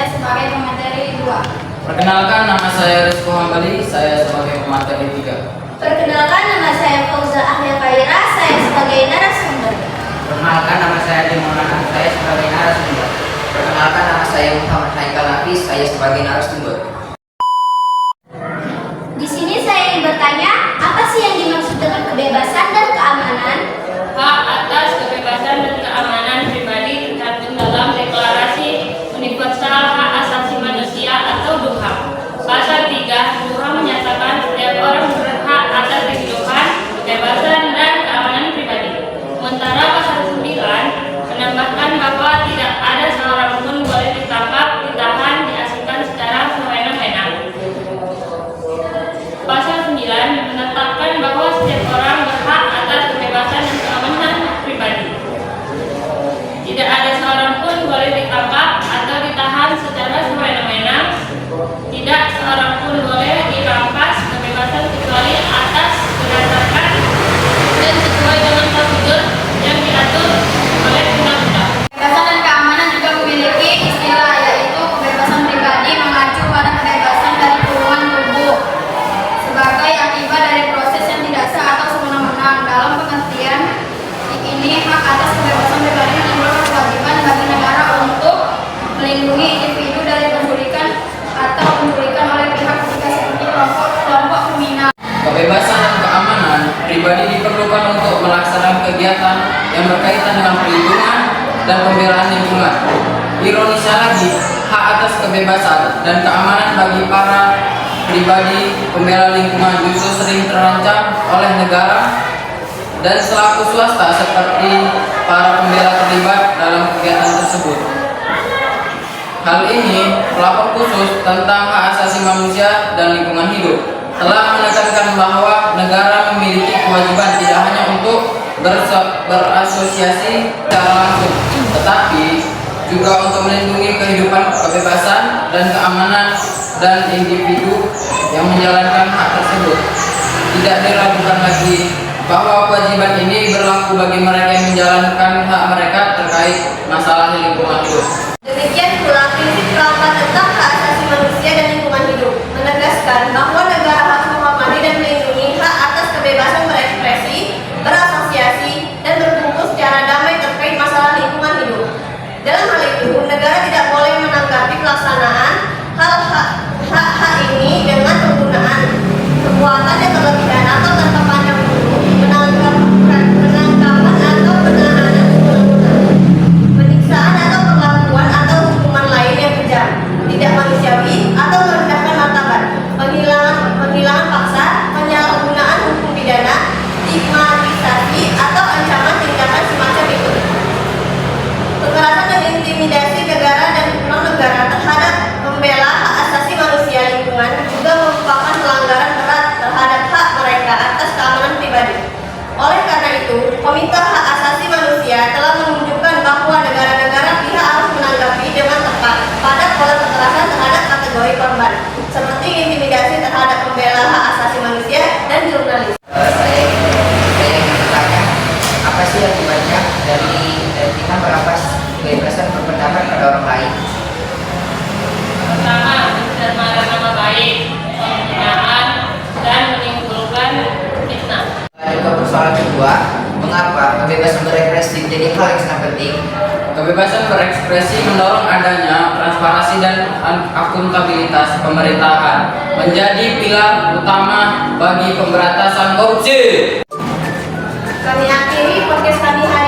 saya sebagai pemateri 2. Perkenalkan, nama saya Rizko Hambali, saya sebagai pemateri 3. Perkenalkan, nama saya Fauza Ahlia Kaira, saya sebagai narasumber. Perkenalkan, nama saya Dimona, saya sebagai narasumber. Perkenalkan, nama saya Muhammad Haikal Nafis, saya sebagai narasumber. Di sini saya ingin bertanya, apa sih yang dimaksud dengan kebebasan dan keamanan? Hak atas kebebasan dan keamanan pribadi tercantum dalam Deklarasi Universal Hak Asasi Manusia atau DUHA. Pasal 3, DUHA menyatakan setiap orang berhak atas kehidupan, kebebasan, dan keamanan pribadi. Sementara pasal 9 menambahkan bahwa tidak ada seorang pun boleh ditangkap, ditahan, diasingkan secara semena-mena. Pasal 9 menetapkan bahwa setiap orang berhak atas kebebasan dan keamanan pribadi. Tidak ada seorang pun boleh ditangkap atau ditahan secara semena-mena. Tidak seorang pun boleh dirampas kebebasan kecuali atas berdasarkan dan sesuai dengan prosedur yang diatur oleh undang-undang. Kebebasan dan keamanan juga memiliki istilah, yaitu kebebasan pribadi mengacu pada kebebasan dari kurungan tubuh sebagai akibat dari proses yang tidak sah atau semena-mena. Dalam pengertian ini, hak atas kebebasan pribadi menimbulkan kewajiban bagi negara untuk melindungi individu dari penculikan atau penculikan oleh pihak ketiga seperti kelompok kriminal. Kebebasan dan keamanan pribadi diperlukan untuk melaksanakan kegiatan yang berkaitan dengan perlindungan dan pembelaan lingkungan. Ironisnya lagi, hak atas kebebasan dan keamanan bagi para pribadi pembela lingkungan justru sering terancam oleh negara dan selaku swasta seperti para pembela terlibat dalam kegiatan tersebut. Hal ini, pelapor khusus tentang hak asasi manusia dan lingkungan hidup telah menekankan bahwa negara memiliki kewajiban tidak hanya untuk berasosiasi secara langsung, tetapi juga untuk melindungi kehidupan, kebebasan, dan keamanan dan individu yang menjalankan hak tersebut. Tidak diragukan lagi bahwa kewajiban ini berlaku bagi mereka yang menjalankan hak mereka terkait masalah lingkungan hidup. Demikian pula prinsip kelautan tentang hak asasi manusia dan lingkungan hidup menegaskan bahwa negara harus menghormati dan melindungi hak atas kebebasan berekspresi, berasosiasi, dan berkumpul secara damai terkait masalah lingkungan hidup. Dalam hal itu, negara tidak boleh menanggapi pelaksanaan hak ini dengan penggunaan kekuatan yang berlebihan atau tanpa pandang bulu, penangkapan atau penahanan semena-mena, penyiksaan atau perlakuan atau hukuman lain yang kejam, tidak manusiawi atau merendahkan martabat, penghilangan paksa, penyalahgunaan hukum pidana, stigmatisasi atau ancaman tindakan semacam itu. Kekerasan dan intimidasi negara dan non-negara terhadap pembela hak asasi manusia lingkungan juga merupakan pelanggaran berat terhadap hak mereka atas keamanan pribadi. Oleh karena itu, Komite Hak Asasi Manusia telah menunjukkan bahwa negara-negara pihak harus menanggapi dengan tepat pada pola kekerasan terhadap kategori korban, seperti intimidasi terhadap pembela hak asasi manusia dan jurnalis. Saya ingin bertanya, apa sih akibatnya dari kita merampas kebebasan berpendapat pada orang lain? Pertama, pencemaran nama baik, penghinaan, dan menimbulkan fitnah. Juga persoalan kedua, mengapa kebebasan berekspresi menjadi hal yang sangat penting? Kebebasan berekspresi mendorong adanya transparansi dan akuntabilitas pemerintahan menjadi pilar utama bagi pemberantasan korupsi. Kami akhiri podcast kami hari